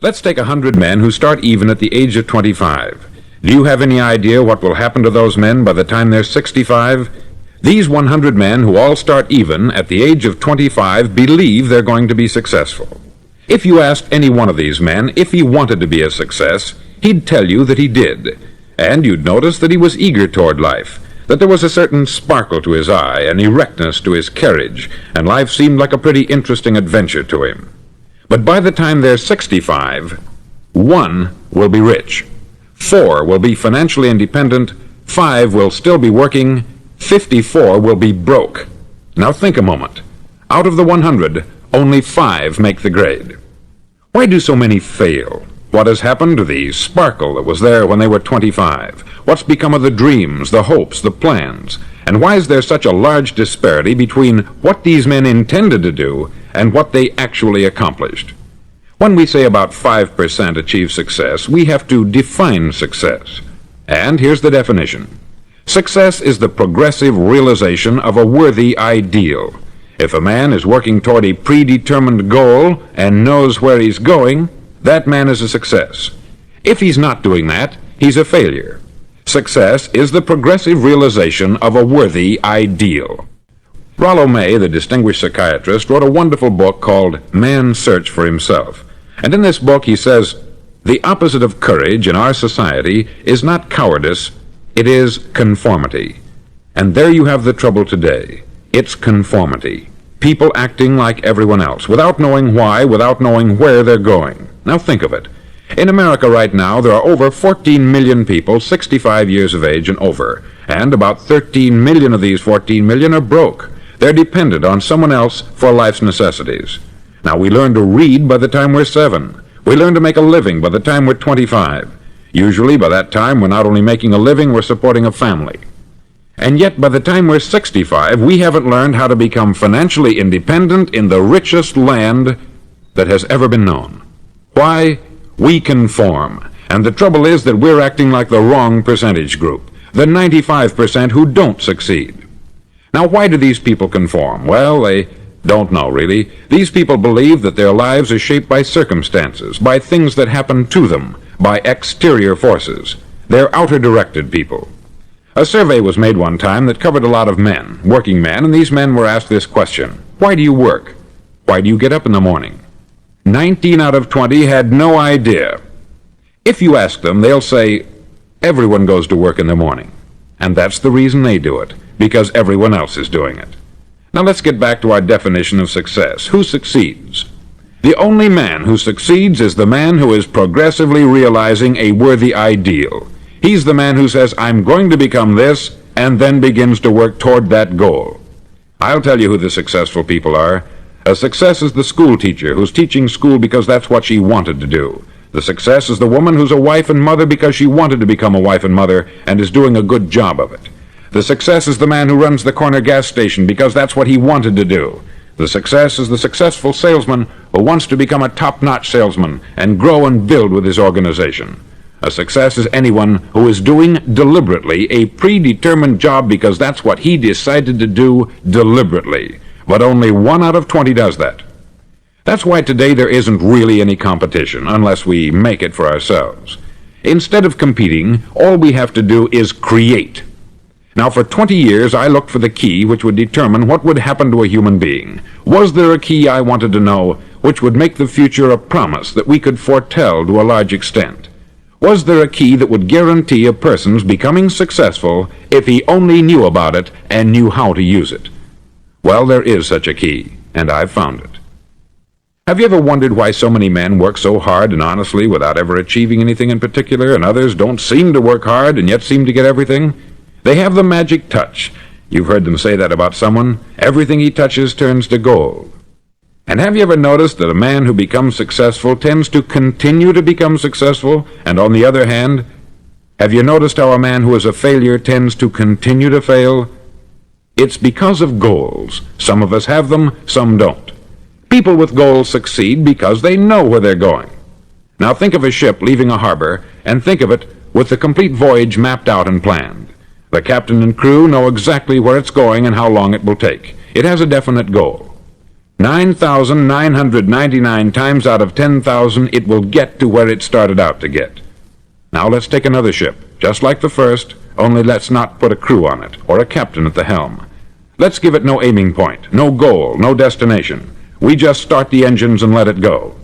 Let's take 100 men who start even at the age of 25. Do you have any idea what will happen to those men by the time they're 65? These 100 men who all start even at the age of 25 believe they're going to be successful. If you asked any one of these men if he wanted to be a success, he'd tell you that he did. And you'd notice that he was eager toward life, that there was a certain sparkle to his eye, an erectness to his carriage, and life seemed like a pretty interesting adventure to him. But by the time they're 65, 1 will be rich, 4 will be financially independent, 5 will still be working, 54 will be broke. Now think a moment. Out of the 100, only 5 make the grade. Why do so many fail? What has happened to the sparkle that was there when they were 25? What's become of the dreams, the hopes, the plans? And why is there such a large disparity between what these men intended to do and what they actually accomplished? When we say about 5% achieve success, we have to define success. And here's the definition. Success is the progressive realization of a worthy ideal. If a man is working toward a predetermined goal and knows where he's going, that man is a success. If he's not doing that, he's a failure. Success is the progressive realization of a worthy ideal. Rollo May, the distinguished psychiatrist, wrote a wonderful book called Man's Search for Himself. And in this book he says, the opposite of courage in our society is not cowardice, it is conformity. And there you have the trouble today. It's conformity. People acting like everyone else, without knowing why, without knowing where they're going. Now think of it. In America right now, there are over 14 million people 65 years of age and over, and about 13 million of these 14 million are broke. They're dependent on someone else for life's necessities. Now, we learn to read by the time we're 7. We learn to make a living by the time we're 25. Usually, by that time, we're not only making a living, we're supporting a family. And yet, by the time we're 65, we haven't learned how to become financially independent in the richest land that has ever been known. Why? We conform. And the trouble is that we're acting like the wrong percentage group, the 95% who don't succeed. Now, why do these people conform? Well, they don't know, really. These people believe that their lives are shaped by circumstances, by things that happen to them, by exterior forces. They're outer-directed people. A survey was made one time that covered a lot of men, working men, and these men were asked this question: why do you work? Why do you get up in the morning? 19 out of 20 had no idea. If you ask them, they'll say, everyone goes to work in the morning. And that's the reason they do it, because everyone else is doing it. Now let's get back to our definition of success. Who succeeds? The only man who succeeds is the man who is progressively realizing a worthy ideal. He's the man who says, I'm going to become this, and then begins to work toward that goal. I'll tell you who the successful people are. A success is the school teacher who's teaching school because that's what she wanted to do. The success is the woman who's a wife and mother because she wanted to become a wife and mother and is doing a good job of it. The success is the man who runs the corner gas station because that's what he wanted to do. The success is the successful salesman who wants to become a top-notch salesman and grow and build with his organization. A success is anyone who is doing deliberately a predetermined job because that's what he decided to do deliberately. But only 1 out of 20 does that. That's why today there isn't really any competition unless we make it for ourselves. Instead of competing, all we have to do is create. Now, for 20 years, I looked for the key which would determine what would happen to a human being. Was there a key I wanted to know which would make the future a promise that we could foretell to a large extent? Was there a key that would guarantee a person's becoming successful if he only knew about it and knew how to use it? Well, there is such a key, and I've found it. Have you ever wondered why so many men work so hard and honestly without ever achieving anything in particular, and others don't seem to work hard and yet seem to get everything? They have the magic touch. You've heard them say that about someone. Everything he touches turns to gold. And have you ever noticed that a man who becomes successful tends to continue to become successful, and on the other hand, have you noticed how a man who is a failure tends to continue to fail? It's because of goals. Some of us have them, some don't. People with goals succeed because they know where they're going. Now think of a ship leaving a harbor, and think of it with the complete voyage mapped out and planned. The captain and crew know exactly where it's going and how long it will take. It has a definite goal. 9,999 times out of 10,000 it will get to where it started out to get. Now let's take another ship, just like the first, only let's not put a crew on it, or a captain at the helm. Let's give it no aiming point, no goal, no destination. We just start the engines and let it go.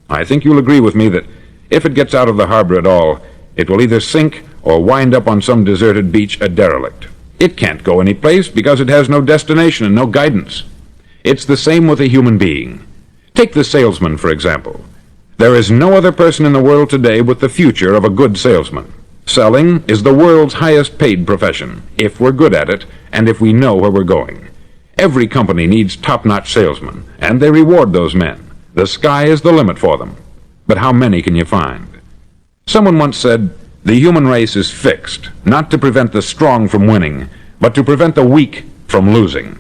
I think you'll agree with me that if it gets out of the harbor at all, it will either sink or wind up on some deserted beach a derelict. It can't go any place because it has no destination and no guidance. It's the same with a human being. Take the salesman, for example. There is no other person in the world today with the future of a good salesman. Selling is the world's highest paid profession, if we're good at it and if we know where we're going. Every company needs top-notch salesmen, and they reward those men. The sky is the limit for them. But how many can you find? Someone once said, the human race is fixed, not to prevent the strong from winning, but to prevent the weak from losing.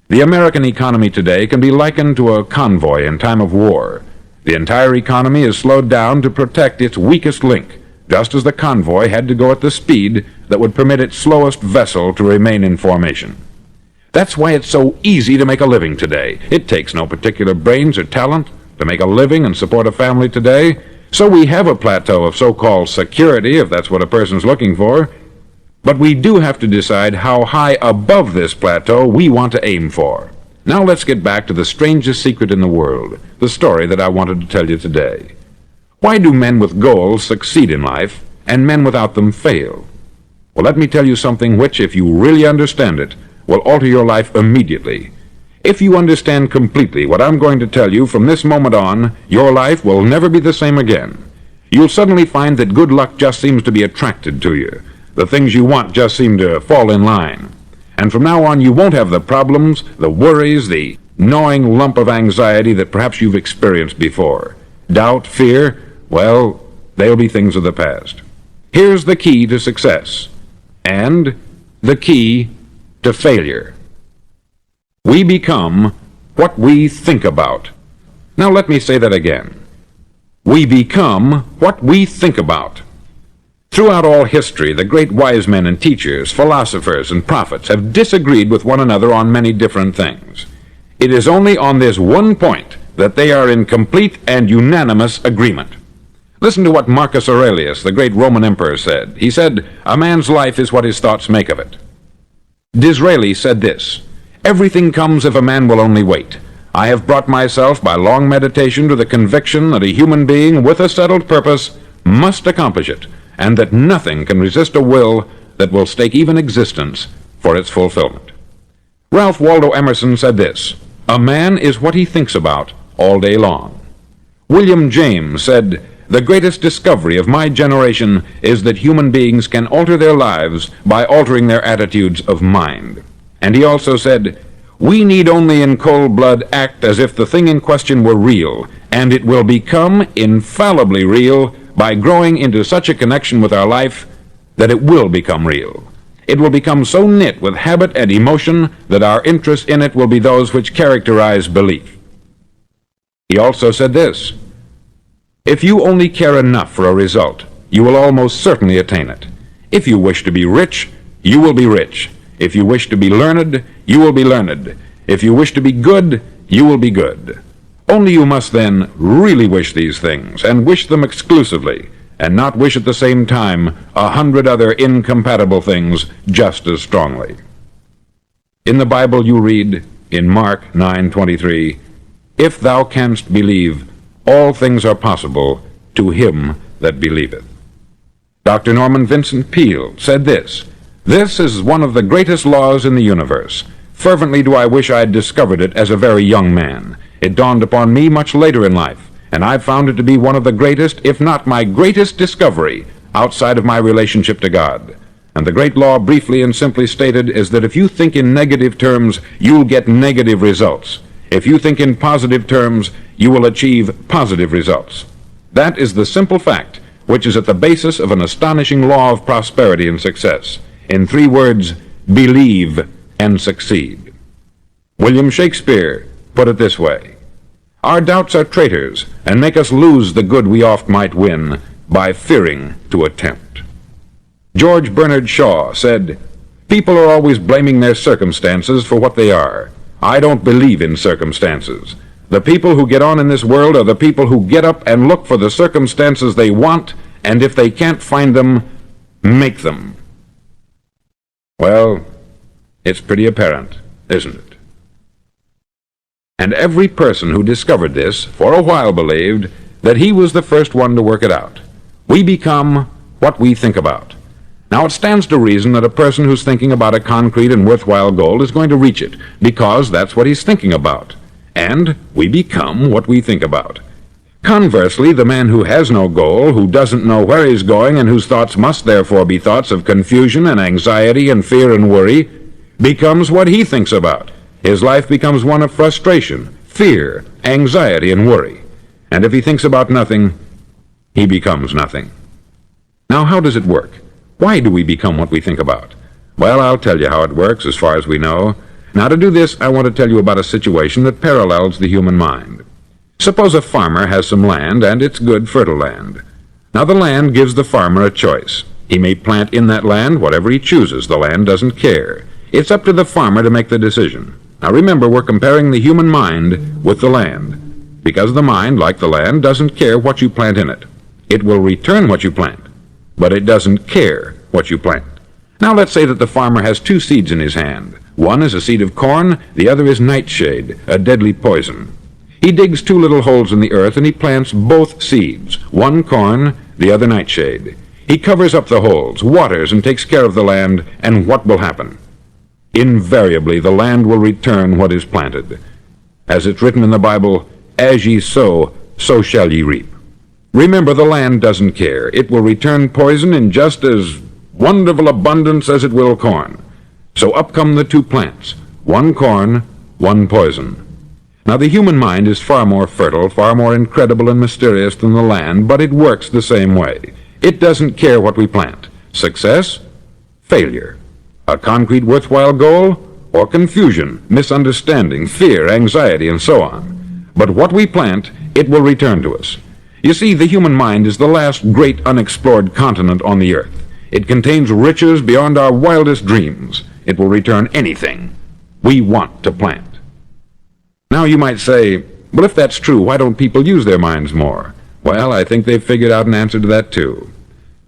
The American economy today can be likened to a convoy in time of war. The entire economy is slowed down to protect its weakest link, just as the convoy had to go at the speed that would permit its slowest vessel to remain in formation. That's why it's so easy to make a living today. It takes no particular brains or talent to make a living and support a family today, so we have a plateau of so-called security, if that's what a person's looking for. But we do have to decide how high above this plateau we want to aim for. Now let's get back to the strangest secret in the world, the story that I wanted to tell you today. Why do men with goals succeed in life, and men without them fail? Well, let me tell you something which, if you really understand it, will alter your life immediately. If you understand completely what I'm going to tell you from this moment on, your life will never be the same again. You'll suddenly find that good luck just seems to be attracted to you. The things you want just seem to fall in line. And from now on, you won't have the problems, the worries, the gnawing lump of anxiety that perhaps you've experienced before. Doubt, fear, well, they'll be things of the past. Here's the key to success, and the key to failure. We become what we think about. Now let me say that again. We become what we think about. Throughout all history, the great wise men and teachers, philosophers and prophets have disagreed with one another on many different things. It is only on this one point that they are in complete and unanimous agreement. Listen to what Marcus Aurelius, the great Roman emperor, said. He said, "A man's life is what his thoughts make of it." Disraeli said this, "Everything comes if a man will only wait. I have brought myself by long meditation to the conviction that a human being with a settled purpose must accomplish it, and that nothing can resist a will that will stake even existence for its fulfillment." Ralph Waldo Emerson said this, "A man is what he thinks about all day long." William James said, "The greatest discovery of my generation is that human beings can alter their lives by altering their attitudes of mind." And he also said, "We need only in cold blood act as if the thing in question were real, and it will become infallibly real by growing into such a connection with our life that it will become real. It will become so knit with habit and emotion that our interest in it will be those which characterize belief." He also said this, "If you only care enough for a result, you will almost certainly attain it. If you wish to be rich, you will be rich. If you wish to be learned, you will be learned. If you wish to be good, you will be good. Only you must then really wish these things, and wish them exclusively, and not wish at the same time 100 other incompatible things just as strongly." In the Bible you read, in Mark 9:23, "If thou canst believe, all things are possible to him that believeth." Dr. Norman Vincent Peale said this, "This is one of the greatest laws in the universe. Fervently do I wish I had discovered it as a very young man. It dawned upon me much later in life, and I've found it to be one of the greatest, if not my greatest discovery, outside of my relationship to God. And the great law, briefly and simply stated, is that if you think in negative terms, you'll get negative results. If you think in positive terms, you will achieve positive results. That is the simple fact which is at the basis of an astonishing law of prosperity and success. In 3 words, believe and succeed." William Shakespeare put it this way, "Our doubts are traitors, and make us lose the good we oft might win by fearing to attempt." George Bernard Shaw said, "People are always blaming their circumstances for what they are. I don't believe in circumstances. The people who get on in this world are the people who get up and look for the circumstances they want, and if they can't find them, make them. Well, it's pretty apparent, isn't it? And every person who discovered this for a while believed that he was the first one to work it out. We become what we think about. Now, it stands to reason that a person who's thinking about a concrete and worthwhile goal is going to reach it, because that's what he's thinking about. And we become what we think about. Conversely, the man who has no goal, who doesn't know where he's going, and whose thoughts must therefore be thoughts of confusion and anxiety and fear and worry, becomes what he thinks about. His life becomes one of frustration, fear, anxiety, and worry. And if he thinks about nothing, he becomes nothing. Now, how does it work? Why do we become what we think about? Well, I'll tell you how it works as far as we know. Now, to do this, I want to tell you about a situation that parallels the human mind. Suppose a farmer has some land, and it's good, fertile land. Now, the land gives the farmer a choice. He may plant in that land whatever he chooses. The land doesn't care. It's up to the farmer to make the decision. Now, remember, we're comparing the human mind with the land, because the mind, like the land, doesn't care what you plant in it. It will return what you plant, but it doesn't care what you plant. Now, let's say that the farmer has two seeds in his hand. One is a seed of corn, the other is nightshade, a deadly poison. He digs two little holes in the earth, and he plants both seeds, one corn, the other nightshade. He covers up the holes, waters, and takes care of the land, and what will happen? Invariably, the land will return what is planted. As it's written in the Bible, as ye sow, so shall ye reap. Remember, the land doesn't care. It will return poison in just as wonderful abundance as it will corn. So up come the two plants, one corn, one poison. Now, the human mind is far more fertile, far more incredible and mysterious than the land, but it works the same way. It doesn't care what we plant. Success, failure. A concrete, worthwhile goal, or confusion, misunderstanding, fear, anxiety, and so on. But what we plant, it will return to us. You see, the human mind is the last great unexplored continent on the earth. It contains riches beyond our wildest dreams. It will return anything we want to plant. Now, you might say, well, if that's true, why don't people use their minds more? Well, I think they've figured out an answer to that, too.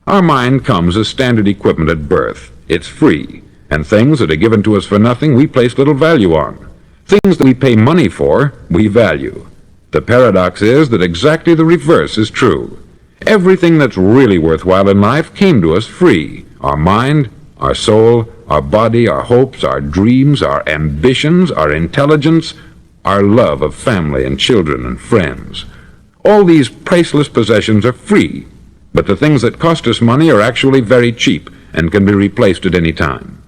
Our mind comes as standard equipment at birth. It's free, and things that are given to us for nothing we place little value on. Things that we pay money for, we value. The paradox is that exactly the reverse is true. Everything that's really worthwhile in life came to us free. Our mind, our soul, our body, our hopes, our dreams, our ambitions, our intelligence, our love of family and children and friends. All these priceless possessions are free, but the things that cost us money are actually very cheap and can be replaced at any time.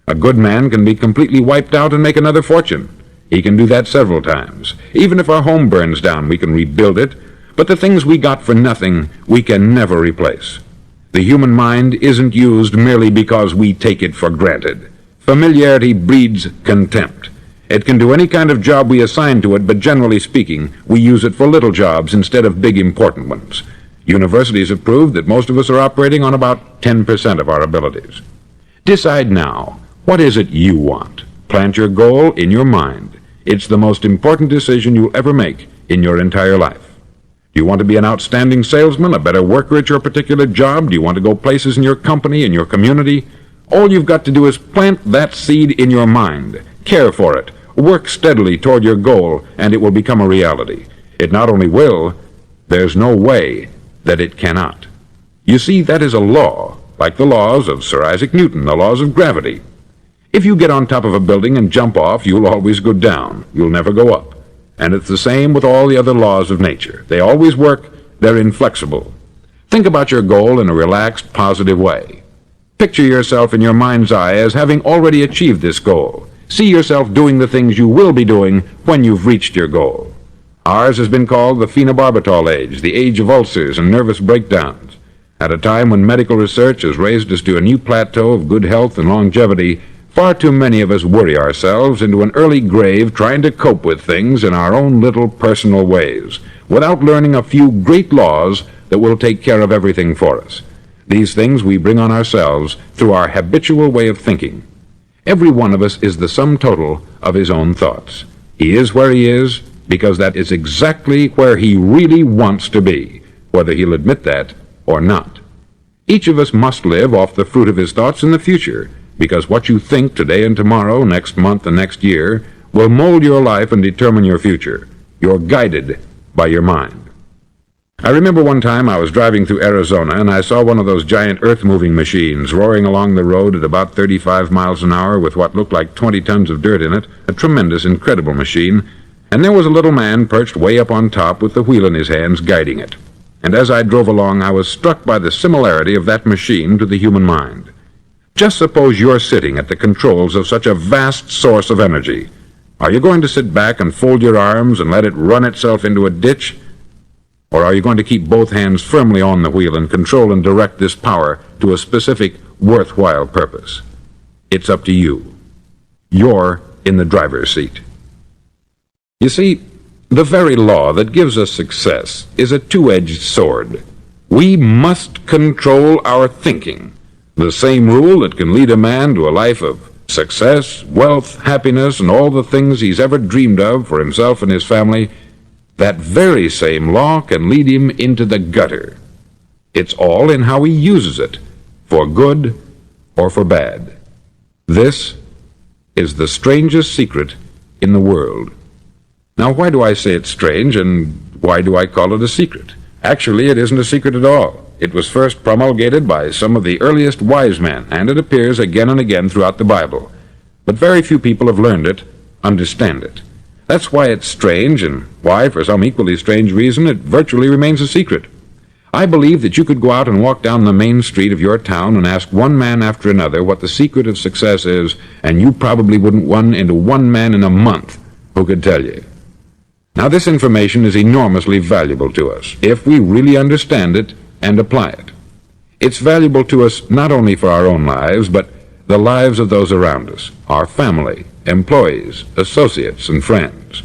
A good man can be completely wiped out and make another fortune. He can do that several times. Even if our home burns down, we can rebuild it, but the things we got for nothing, we can never replace. The human mind isn't used merely because we take it for granted. Familiarity breeds contempt. It can do any kind of job we assign to it, but generally speaking, we use it for little jobs instead of big important ones. Universities have proved that most of us are operating on about 10% of our abilities. Decide now, what is it you want? Plant your goal in your mind. It's the most important decision you'll ever make in your entire life. Do you want to be an outstanding salesman, a better worker at your particular job? Do you want to go places in your company, in your community? All you've got to do is plant that seed in your mind. Care for it. Work steadily toward your goal, and it will become a reality. It not only will, there's no way that it cannot. You see, that is a law, like the laws of Sir Isaac Newton, the laws of gravity. If you get on top of a building and jump off, you'll always go down. You'll never go up. And it's the same with all the other laws of nature. They always work. They're inflexible. Think about your goal in a relaxed, positive way. Picture yourself in your mind's eye as having already achieved this goal. See yourself doing the things you will be doing when you've reached your goal. Ours has been called the phenobarbital age, the age of ulcers and nervous breakdowns. At a time when medical research has raised us to a new plateau of good health and longevity, far too many of us worry ourselves into an early grave trying to cope with things in our own little personal ways, without learning a few great laws that will take care of everything for us. These things we bring on ourselves through our habitual way of thinking. Every one of us is the sum total of his own thoughts. He is where he is because that is exactly where he really wants to be, whether he'll admit that or not. Each of us must live off the fruit of his thoughts in the future, because what you think today and tomorrow, next month and next year, will mold your life and determine your future. You're guided by your mind. I remember one time I was driving through Arizona and I saw one of those giant earth-moving machines roaring along the road at about 35 miles an hour with what looked like 20 tons of dirt in it, a tremendous, incredible machine, and there was a little man perched way up on top with the wheel in his hands guiding it. And as I drove along, I was struck by the similarity of that machine to the human mind. Just suppose you're sitting at the controls of such a vast source of energy. Are you going to sit back and fold your arms and let it run itself into a ditch? Or are you going to keep both hands firmly on the wheel and control and direct this power to a specific, worthwhile purpose? It's up to you. You're in the driver's seat. You see, the very law that gives us success is a two-edged sword. We must control our thinking. The same rule that can lead a man to a life of success, wealth, happiness, and all the things he's ever dreamed of for himself and his family, that very same law can lead him into the gutter. It's all in how he uses it, for good or for bad. This is the strangest secret in the world. Now, why do I say it's strange, and why do I call it a secret? Actually, it isn't a secret at all. It was first promulgated by some of the earliest wise men, and it appears again and again throughout the Bible. But very few people have learned it, understand it. That's why it's strange, and why, for some equally strange reason, it virtually remains a secret. I believe that you could go out and walk down the main street of your town and ask one man after another what the secret of success is, and you probably wouldn't run into one man in a month who could tell you. Now, this information is enormously valuable to us, if we really understand it and apply it. It's valuable to us not only for our own lives, but the lives of those around us, our family, employees, associates, and friends.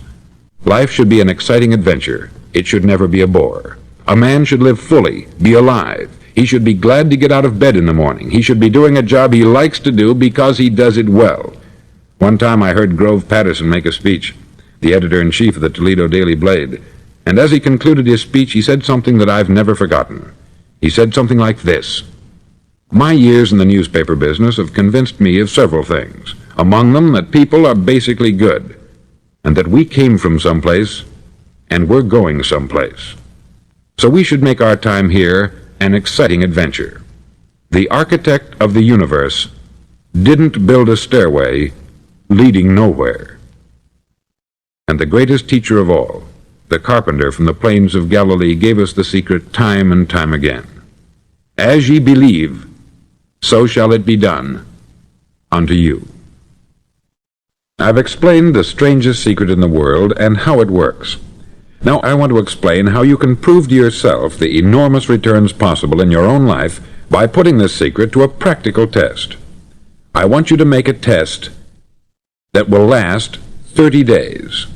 Life should be an exciting adventure. It should never be a bore. A man should live fully, be alive. He should be glad to get out of bed in the morning. He should be doing a job he likes to do because he does it well. One time I heard Grove Patterson make a speech, the editor-in-chief of the Toledo Daily Blade, and as he concluded his speech, he said something that I've never forgotten. He said something like this: "My years in the newspaper business have convinced me of several things, among them that people are basically good, and that we came from someplace, and we're going someplace. So we should make our time here an exciting adventure. The architect of the universe didn't build a stairway leading nowhere. And the greatest teacher of all, the carpenter from the plains of Galilee, gave us the secret time and time again. As ye believe, so shall it be done unto you." I've explained the strangest secret in the world and how it works. Now I want to explain how you can prove to yourself the enormous returns possible in your own life by putting this secret to a practical test. I want you to make a test that will last 30 days.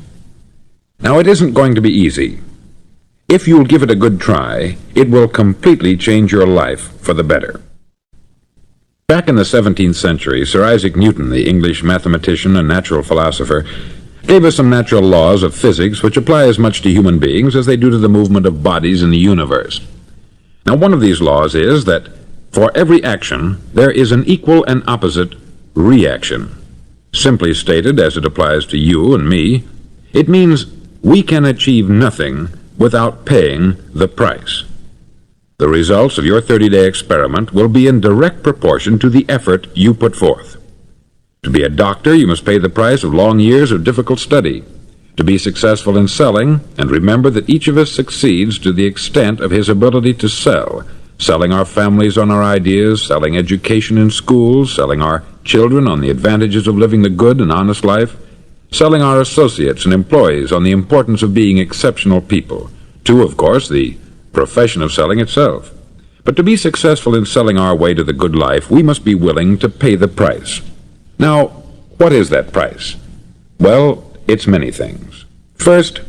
Now, it isn't going to be easy. If you'll give it a good try, it will completely change your life for the better. Back in the 17th century, Sir Isaac Newton, the English mathematician and natural philosopher, gave us some natural laws of physics which apply as much to human beings as they do to the movement of bodies in the universe. Now, one of these laws is that for every action, there is an equal and opposite reaction. Simply stated, as it applies to you and me, it means we can achieve nothing without paying the price. The results of your 30-day experiment will be in direct proportion to the effort you put forth. To be a doctor, you must pay the price of long years of difficult study. To be successful in selling, and remember that each of us succeeds to the extent of his ability to sell, selling our families on our ideas, selling education in schools, selling our children on the advantages of living the good and honest life, selling our associates and employees on the importance of being exceptional people, to, of course, the profession of selling itself. But to be successful in selling our way to the good life, we must be willing to pay the price. Now, what is that price? Well, it's many things. First,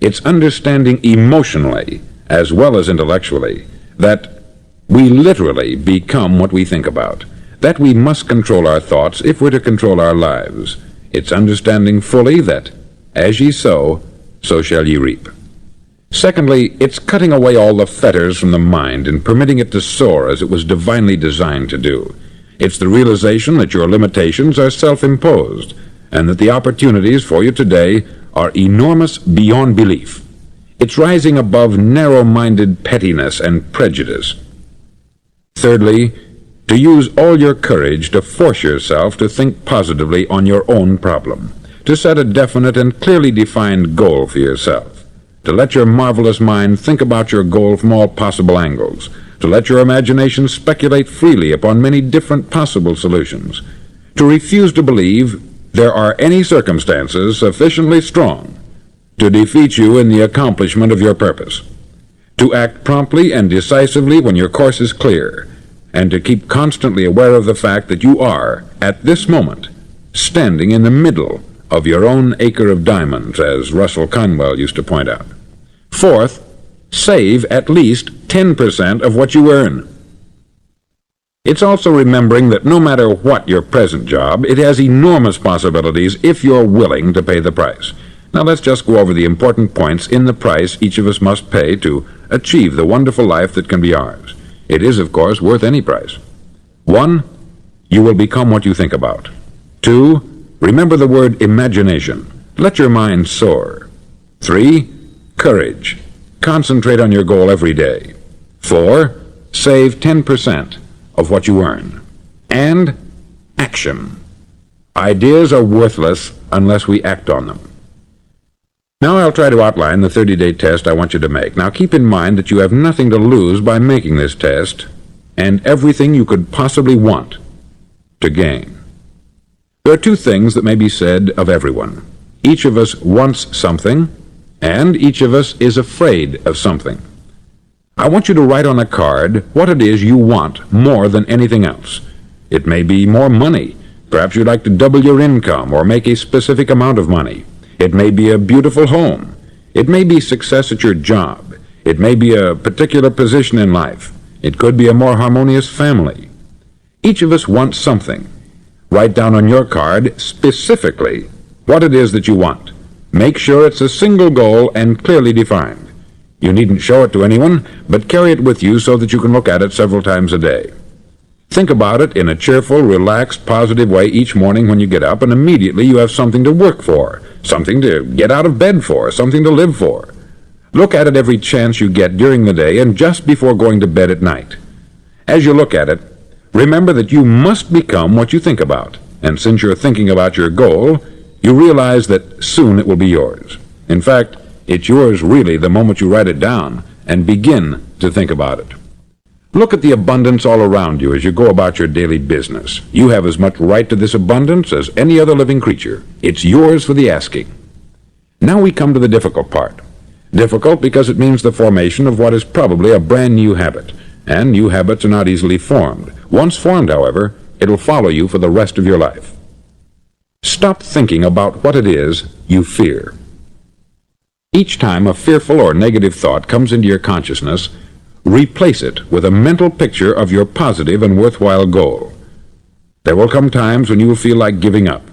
it's understanding emotionally, as well as intellectually, that we literally become what we think about. that we must control our thoughts if we're to control our lives. It's understanding fully that, as ye sow, so shall ye reap. Secondly, it's cutting away all the fetters from the mind and permitting it to soar as it was divinely designed to do. It's the realization that your limitations are self-imposed, and that the opportunities for you today are enormous beyond belief. It's rising above narrow-minded pettiness and prejudice. Thirdly, to use all your courage to force yourself to think positively on your own problem, to set a definite and clearly defined goal for yourself, to let your marvelous mind think about your goal from all possible angles, to let your imagination speculate freely upon many different possible solutions, to refuse to believe there are any circumstances sufficiently strong to defeat you in the accomplishment of your purpose, to act promptly and decisively when your course is clear, and to keep constantly aware of the fact that you are, at this moment, standing in the middle of your own acre of diamonds, as Russell Conwell used to point out. Fourth, save at least 10% of what you earn. It's also remembering that no matter what your present job, it has enormous possibilities if you're willing to pay the price. Now let's just go over the important points in the price each of us must pay to achieve the wonderful life that can be ours. It is, of course, worth any price. 1. You will become what you think about. 2. Remember the word imagination. Let your mind soar. 3. Courage. Concentrate on your goal every day. 4. Save 10% of what you earn. And action. Ideas are worthless unless we act on them. Now I'll try to outline the 30-day test I want you to make. Now keep in mind that you have nothing to lose by making this test, and everything you could possibly want to gain. There are two things that may be said of everyone. Each of us wants something, and each of us is afraid of something. I want you to write on a card what it is you want more than anything else. It may be more money. Perhaps you'd like to double your income or make a specific amount of money. It may be a beautiful home. It may be success at your job. It may be a particular position in life. It could be a more harmonious family. Each of us wants something. Write down on your card specifically what it is that you want. Make sure it's a single goal and clearly defined. You needn't show it to anyone, but carry it with you so that you can look at it several times a day. Think about it in a cheerful, relaxed, positive way each morning when you get up, and immediately you have something to work for, something to get out of bed for, something to live for. Look at it every chance you get during the day and just before going to bed at night. As you look at it, remember that you must become what you think about, and since you're thinking about your goal, you realize that soon it will be yours. In fact, it's yours really the moment you write it down and begin to think about it. Look at the abundance all around you as you go about your daily business. You have as much right to this abundance as any other living creature. It's yours for the asking. Now we come to the difficult part. Difficult because it means the formation of what is probably a brand new habit, and new habits are not easily formed. Once formed, however, it'll follow you for the rest of your life. Stop thinking about what it is you fear. Each time a fearful or negative thought comes into your consciousness, replace it with a mental picture of your positive and worthwhile goal. There will come times when you will feel like giving up.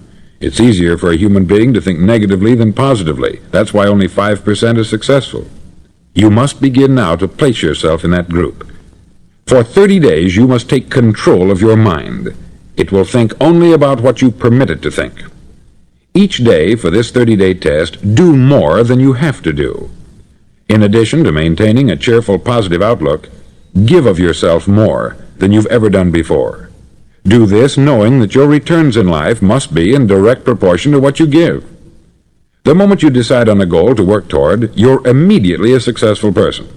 It's easier for a human being to think negatively than positively. That's why only 5% is successful. You must begin now to place yourself in that group. For 30 days, you must take control of your mind. It will think only about what you permit it to think. Each day for this 30-day test, do more than you have to do. In addition to maintaining a cheerful, positive outlook, give of yourself more than you've ever done before. Do this knowing that your returns in life must be in direct proportion to what you give. The moment you decide on a goal to work toward, you're immediately a successful person.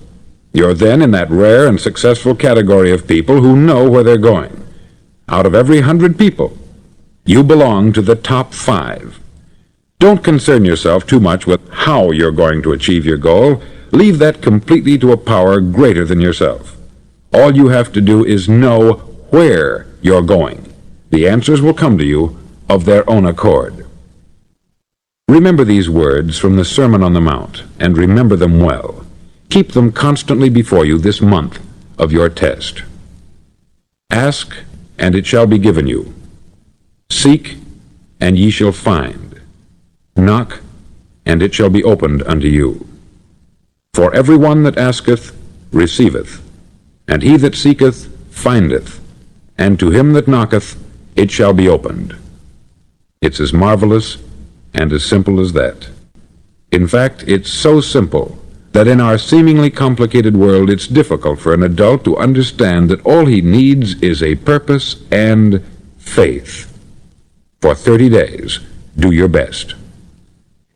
You're then in that rare and successful category of people who know where they're going. Out of every 100 people, you belong to the top 5. Don't concern yourself too much with how you're going to achieve your goal. Leave that completely to a power greater than yourself. All you have to do is know where you're going. The answers will come to you of their own accord. Remember these words from the Sermon on the Mount, and remember them well. Keep them constantly before you this month of your test. Ask, and it shall be given you. Seek, and ye shall find. Knock, and it shall be opened unto you. For every one that asketh receiveth, and he that seeketh findeth, and to him that knocketh it shall be opened. It's as marvelous and as simple as that. In fact, it's so simple that in our seemingly complicated world it's difficult for an adult to understand that all he needs is a purpose and faith. For 30 days, do your best.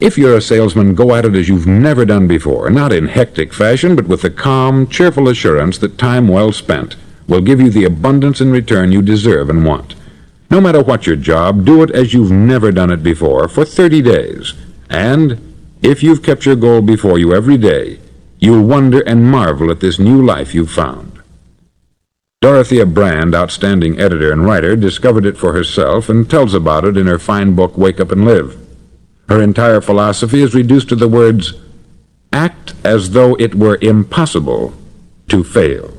If you're a salesman, go at it as you've never done before, not in hectic fashion, but with the calm, cheerful assurance that time well spent will give you the abundance in return you deserve and want. No matter what your job, do it as you've never done it before for 30 days. And if you've kept your goal before you every day, you'll wonder and marvel at this new life you've found. Dorothea Brand, outstanding editor and writer, discovered it for herself and tells about it in her fine book, Wake Up and Live. Her entire philosophy is reduced to the words, act as though it were impossible to fail.